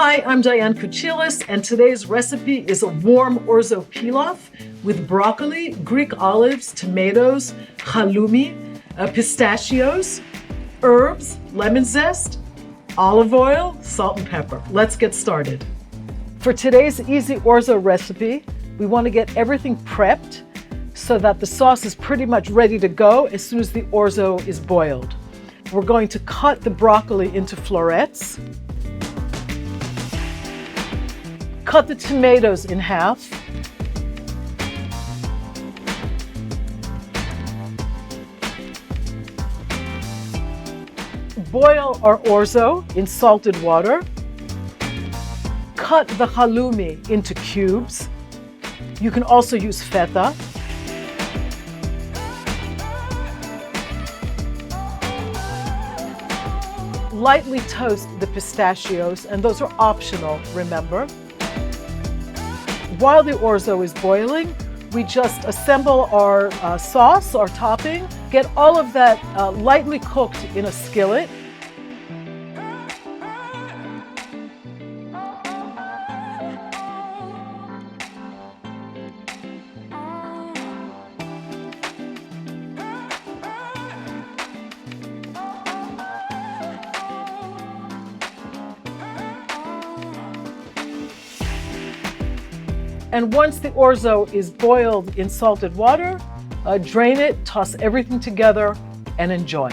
Hi, I'm Diane Kochilas, and today's recipe is a warm Orzo Pilaf with broccoli, Greek olives, tomatoes, halloumi, pistachios, herbs, lemon zest, olive oil, salt and pepper. Let's get started. For today's easy Orzo recipe, we want to get everything prepped so that the sauce is pretty much ready to go as soon as the Orzo is boiled. We're going to cut the broccoli into florets. Cut the tomatoes in half. Boil our Orzo in salted water. Cut the halloumi into cubes. You can also use feta. Lightly toast the pistachios, and those are optional, remember. While the Orzo is boiling, we just assemble our sauce, our topping, get all of that lightly cooked in a skillet. And once the Orzo is boiled in salted water, drain it, toss everything together, and enjoy.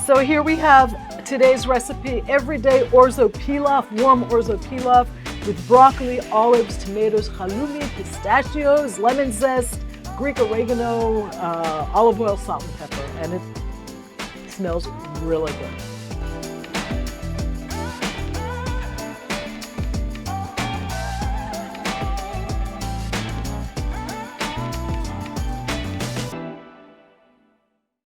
So here we have today's recipe, everyday Orzo Pilaf, warm Orzo Pilaf with broccoli, olives, tomatoes, halloumi, pistachios, lemon zest, Greek oregano, olive oil, salt and pepper, and it smells really good.